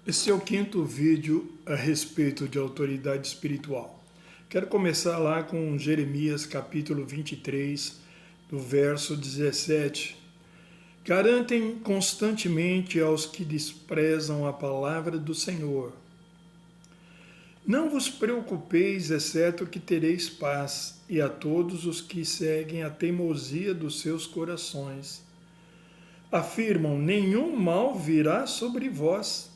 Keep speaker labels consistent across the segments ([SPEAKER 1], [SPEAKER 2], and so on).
[SPEAKER 1] Esse é o quinto vídeo a respeito de autoridade espiritual. Quero começar lá com Jeremias capítulo 23, do verso 17. Garantem constantemente aos que desprezam a palavra do Senhor. Não vos preocupeis, exceto que tereis paz, e a todos os que seguem a teimosia dos seus corações. Afirmam, nenhum mal virá sobre vós.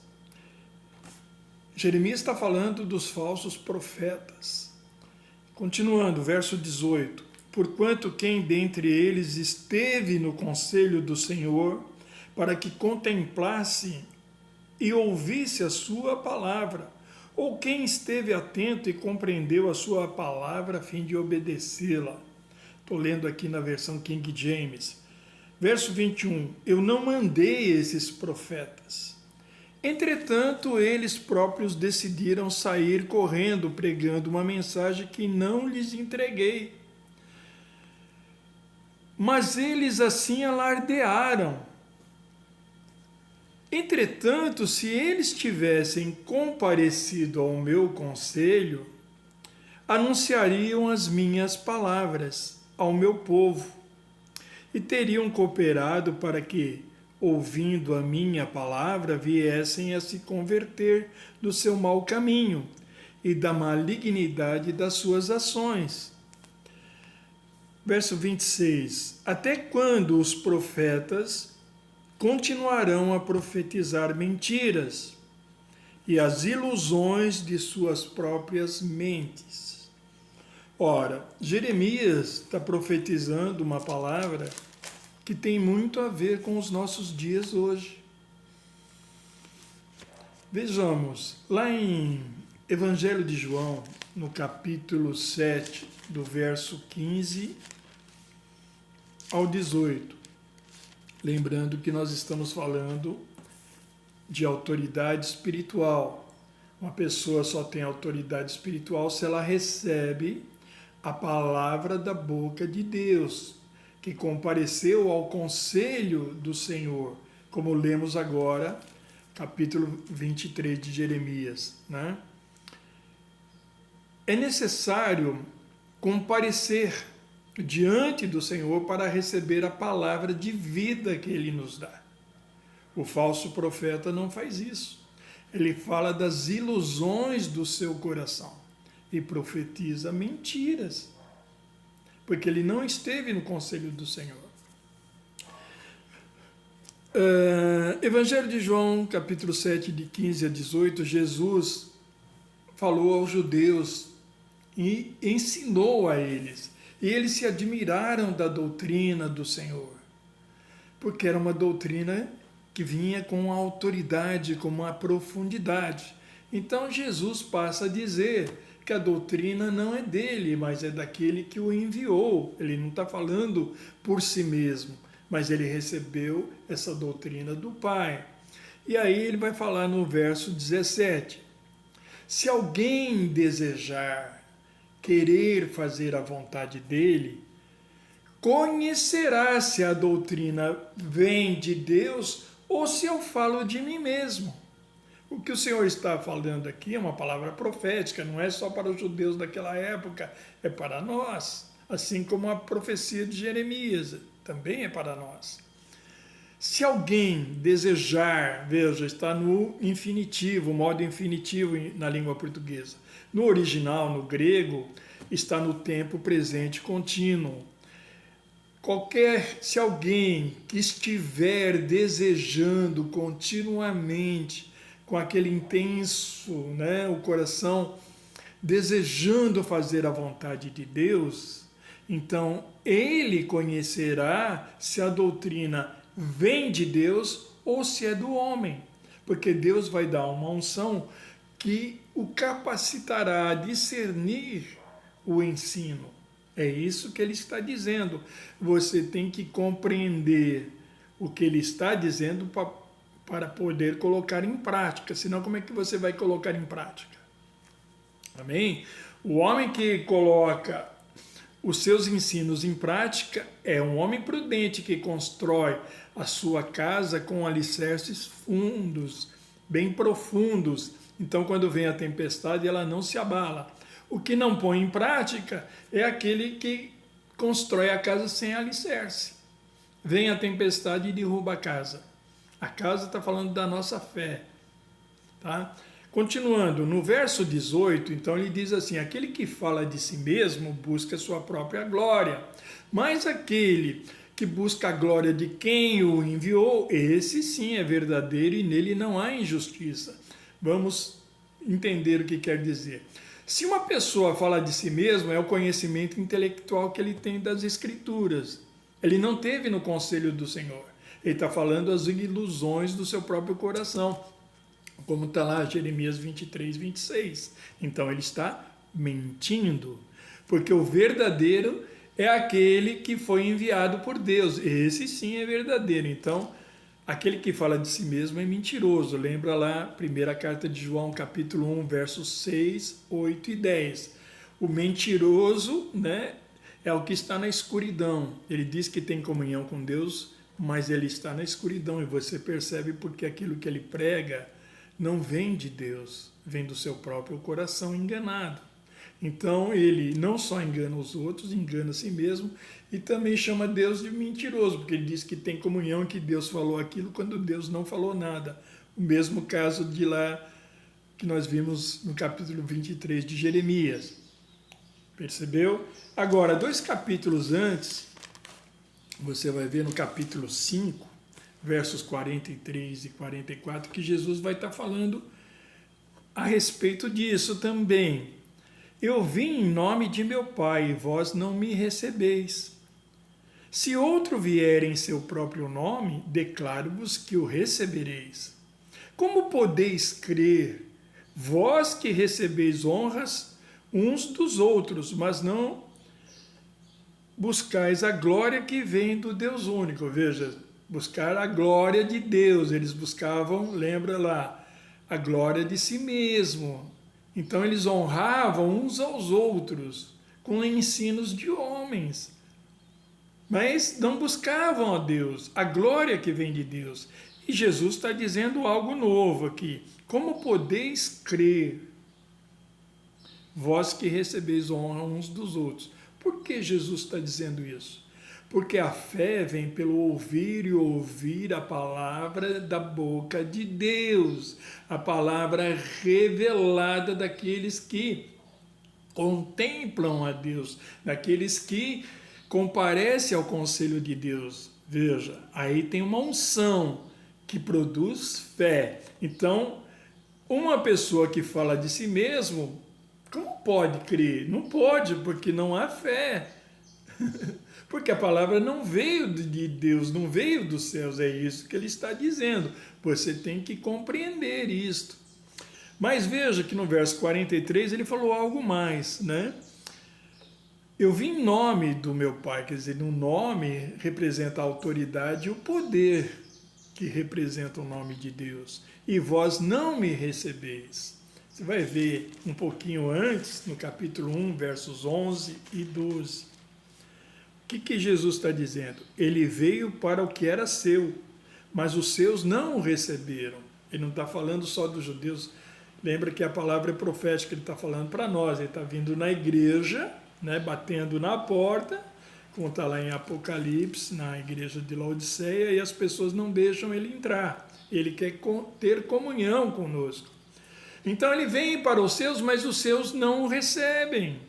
[SPEAKER 1] Jeremias está falando dos falsos profetas. Continuando, verso 18. Porquanto quem dentre eles esteve no conselho do Senhor, para que contemplasse e ouvisse a sua palavra, ou quem esteve atento e compreendeu a sua palavra a fim de obedecê-la. Estou lendo aqui na versão King James. Verso 21. Eu não mandei esses profetas. Entretanto, eles próprios decidiram sair correndo, pregando uma mensagem que não lhes entreguei. Mas eles assim alardearam. Entretanto, se eles tivessem comparecido ao meu conselho, anunciariam as minhas palavras ao meu povo e teriam cooperado para que, ouvindo a minha palavra, viessem a se converter do seu mau caminho e da malignidade das suas ações. Verso 26. Até quando os profetas continuarão a profetizar mentiras e as ilusões de suas próprias mentes? Ora, Jeremias está profetizando uma palavra que tem muito a ver com os nossos dias hoje. Vejamos, lá em Evangelho de João, no capítulo 7, do verso 15 ao 18. Lembrando que nós estamos falando de autoridade espiritual. Uma pessoa só tem autoridade espiritual se ela recebe a palavra da boca de Deus, que compareceu ao conselho do Senhor, como lemos agora, capítulo 23 de Jeremias, né? É necessário comparecer diante do Senhor para receber a palavra de vida que Ele nos dá. O falso profeta não faz isso. Ele fala das ilusões do seu coração e profetiza mentiras, porque ele não esteve no conselho do Senhor. Evangelho de João, capítulo 7, de 15 a 18, Jesus falou aos judeus e ensinou a eles. E eles se admiraram da doutrina do Senhor, porque era uma doutrina que vinha com uma autoridade, com uma profundidade. Então Jesus passa a dizer que a doutrina não é dele, mas é daquele que o enviou. Ele não está falando por si mesmo, mas ele recebeu essa doutrina do Pai. E aí ele vai falar no verso 17: se alguém desejar querer fazer a vontade dele, conhecerá se a doutrina vem de Deus ou se eu falo de mim mesmo. O que o Senhor está falando aqui é uma palavra profética, não é só para os judeus daquela época, é para nós. Assim como a profecia de Jeremias, também é para nós. Se alguém desejar, veja, está no infinitivo, modo infinitivo na língua portuguesa. No original, no grego, está no tempo presente contínuo. Se alguém que estiver desejando continuamente, com aquele intenso, né, o coração desejando fazer a vontade de Deus, então ele conhecerá se a doutrina vem de Deus ou se é do homem, porque Deus vai dar uma unção que o capacitará a discernir o ensino. É isso que ele está dizendo. Você tem que compreender o que ele está dizendo para poder colocar em prática. Senão, como é que você vai colocar em prática? Amém? O homem que coloca os seus ensinos em prática é um homem prudente que constrói a sua casa com alicerces fundos bem profundos. Então, quando vem a tempestade, ela não se abala. O que não põe em prática é aquele que constrói a casa sem alicerce. Vem a tempestade e derruba a casa. A casa está falando da nossa fé. Tá? Continuando, no verso 18, então ele diz assim: aquele que fala de si mesmo busca sua própria glória, mas aquele que busca a glória de quem o enviou, esse sim é verdadeiro e nele não há injustiça. Vamos entender o que quer dizer. Se uma pessoa fala de si mesmo, é o conhecimento intelectual que ele tem das Escrituras. Ele não teve no conselho do Senhor. Ele está falando as ilusões do seu próprio coração, como está lá Jeremias 23, 26. Então ele está mentindo, porque o verdadeiro é aquele que foi enviado por Deus. Esse sim é verdadeiro. Então, aquele que fala de si mesmo é mentiroso. Lembra lá, primeira carta de João, capítulo 1, versos 6, 8 e 10. O mentiroso, né, é o que está na escuridão. Ele diz que tem comunhão com Deus, mas ele está na escuridão. E você percebe porque aquilo que ele prega não vem de Deus, vem do seu próprio coração enganado. Então ele não só engana os outros, engana a si mesmo e também chama Deus de mentiroso, porque ele diz que tem comunhão, que Deus falou aquilo quando Deus não falou nada. O mesmo caso de lá que nós vimos no capítulo 23 de Jeremias. Percebeu? Agora, 2 capítulos antes, você vai ver no capítulo 5, versos 43 e 44, que Jesus vai estar falando a respeito disso também. Eu vim em nome de meu Pai, e vós não me recebeis. Se outro vier em seu próprio nome, declaro-vos que o recebereis. Como podeis crer, vós que recebeis honras uns dos outros, mas não buscais a glória que vem do Deus único? Veja, buscar a glória de Deus. Eles buscavam, lembra lá, a glória de si mesmo. Então eles honravam uns aos outros com ensinos de homens, mas não buscavam a Deus, a glória que vem de Deus. E Jesus está dizendo algo novo aqui. Como podeis crer, vós que recebeis honra uns dos outros? Por que Jesus está dizendo isso? Porque a fé vem pelo ouvir e ouvir a palavra da boca de Deus, a palavra revelada daqueles que contemplam a Deus, daqueles que comparecem ao conselho de Deus. Veja, aí tem uma unção que produz fé. Então, uma pessoa que fala de si mesmo, como pode crer? Não pode, porque não há fé. Porque a palavra não veio de Deus, não veio dos céus, é isso que ele está dizendo. Você tem que compreender isto. Mas veja que no verso 43 ele falou algo mais, né? Eu vim em nome do meu Pai, quer dizer, no nome representa a autoridade e o poder que representa o nome de Deus. E vós não me recebeis. Você vai ver um pouquinho antes, no capítulo 1, versos 11 e 12. O que Jesus está dizendo? Ele veio para o que era seu, mas os seus não o receberam. Ele não está falando só dos judeus. Lembra que a palavra é profética, ele está falando para nós. Ele está vindo na igreja, né, batendo na porta, como está lá em Apocalipse, na igreja de Laodiceia, e as pessoas não deixam ele entrar. Ele quer ter comunhão conosco. Então ele vem para os seus, mas os seus não o recebem.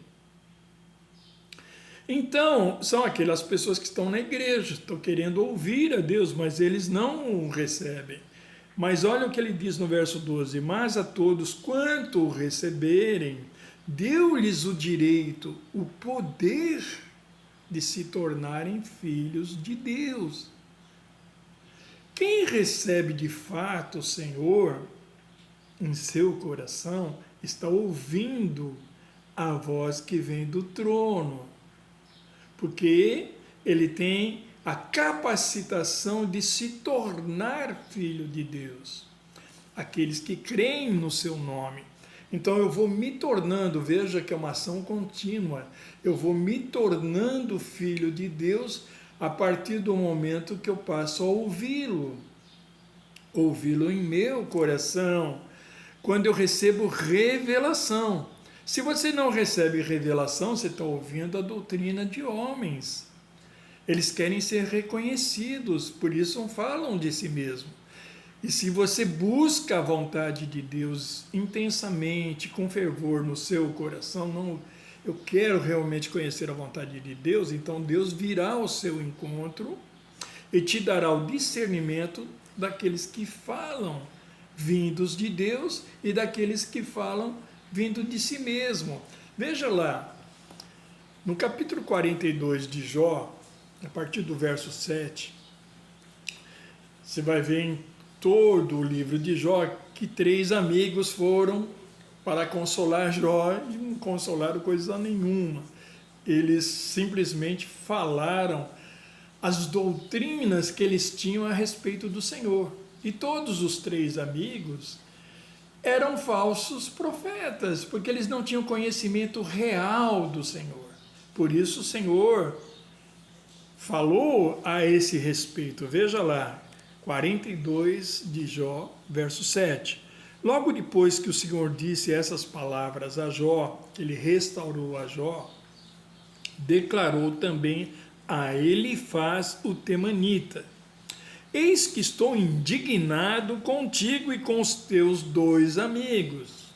[SPEAKER 1] Então, são aquelas pessoas que estão na igreja, estão querendo ouvir a Deus, mas eles não o recebem. Mas olha o que ele diz no verso 12: mas a todos quanto o receberem, deu-lhes o direito, o poder de se tornarem filhos de Deus. Quem recebe de fato o Senhor em seu coração, está ouvindo a voz que vem do trono, porque ele tem a capacitação de se tornar filho de Deus. Aqueles que creem no seu nome. Então eu vou me tornando, veja que é uma ação contínua, eu vou me tornando filho de Deus a partir do momento que eu passo a ouvi-lo. ouvi-lo em meu coração, quando eu recebo revelação. Se você não recebe revelação, você está ouvindo a doutrina de homens. Eles querem ser reconhecidos, por isso não falam de si mesmo. E se você busca a vontade de Deus intensamente, com fervor no seu coração, não, eu quero realmente conhecer a vontade de Deus, então Deus virá ao seu encontro e te dará o discernimento daqueles que falam vindos de Deus e daqueles que falam vindo de si mesmo. Veja lá, no capítulo 42 de Jó, a partir do verso 7, você vai ver em todo o livro de Jó que 3 amigos foram para consolar Jó e não consolaram coisa nenhuma. Eles simplesmente falaram as doutrinas que eles tinham a respeito do Senhor. E todos os 3 amigos eram falsos profetas, porque eles não tinham conhecimento real do Senhor. Por isso o Senhor falou a esse respeito. Veja lá, 42 de Jó, verso 7. Logo depois que o Senhor disse essas palavras a Jó, que ele restaurou a Jó, declarou também a Elifaz o temanita: eis que estou indignado contigo e com os teus 2 amigos,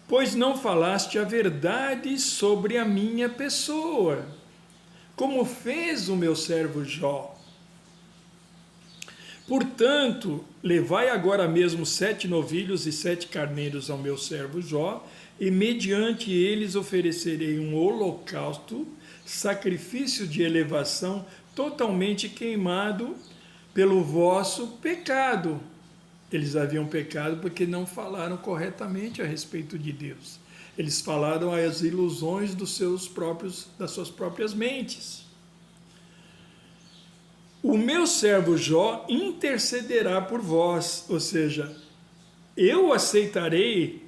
[SPEAKER 1] pois não falaste a verdade sobre a minha pessoa, como fez o meu servo Jó. Portanto, levai agora mesmo 7 novilhos e 7 carneiros ao meu servo Jó, e mediante eles oferecerei um holocausto, sacrifício de elevação, totalmente queimado pelo vosso pecado. Eles haviam pecado porque não falaram corretamente a respeito de Deus. Eles falaram as ilusões das suas próprias mentes. O meu servo Jó intercederá por vós, ou seja, eu aceitarei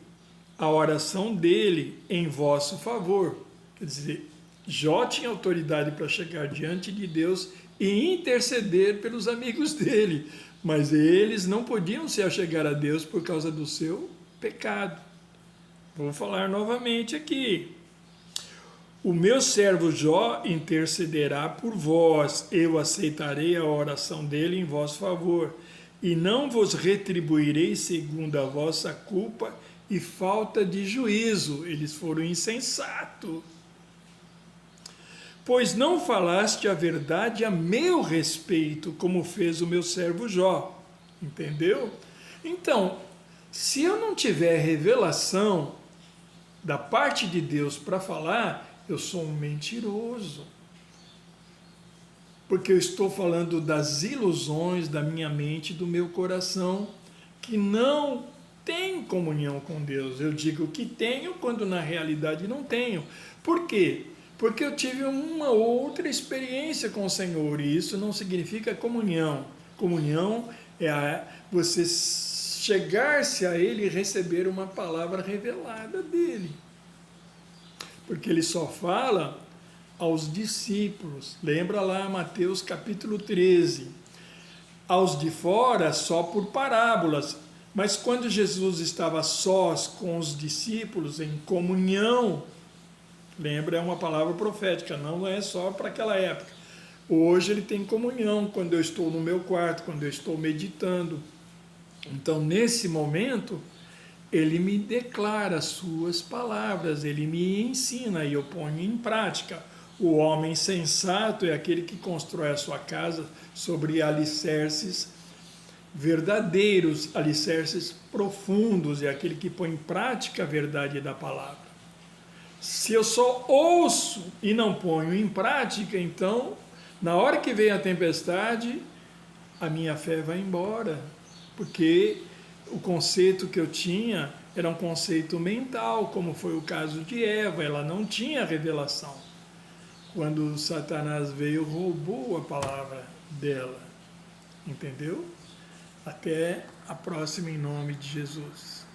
[SPEAKER 1] a oração dele em vosso favor. Quer dizer, Jó tinha autoridade para chegar diante de Deus e interceder pelos amigos dele, mas eles não podiam se achegar a Deus por causa do seu pecado. Vou falar novamente aqui. O meu servo Jó intercederá por vós, eu aceitarei a oração dele em vosso favor, e não vos retribuirei segundo a vossa culpa e falta de juízo. Eles foram insensatos. Pois não falaste a verdade a meu respeito, como fez o meu servo Jó. Entendeu? Então, se eu não tiver revelação da parte de Deus para falar, eu sou um mentiroso. Porque eu estou falando das ilusões da minha mente, do meu coração, que não tem comunhão com Deus. Eu digo que tenho, quando na realidade não tenho. Por quê? Porque eu tive uma outra experiência com o Senhor, e isso não significa comunhão. Comunhão é você chegar-se a Ele e receber uma palavra revelada dEle. Porque Ele só fala aos discípulos. Lembra lá Mateus capítulo 13. Aos de fora só por parábolas. Mas quando Jesus estava sós com os discípulos, em comunhão, lembra, é uma palavra profética, não é só para aquela época. Hoje ele tem comunhão quando eu estou no meu quarto, quando eu estou meditando. Então, nesse momento, ele me declara as suas palavras, ele me ensina e eu ponho em prática. O homem sensato é aquele que constrói a sua casa sobre alicerces verdadeiros, alicerces profundos, é aquele que põe em prática a verdade da palavra. Se eu só ouço e não ponho em prática, então, na hora que vem a tempestade, a minha fé vai embora, porque o conceito que eu tinha era um conceito mental, como foi o caso de Eva, ela não tinha revelação. Quando Satanás veio, roubou a palavra dela. Entendeu? Até a próxima, em nome de Jesus.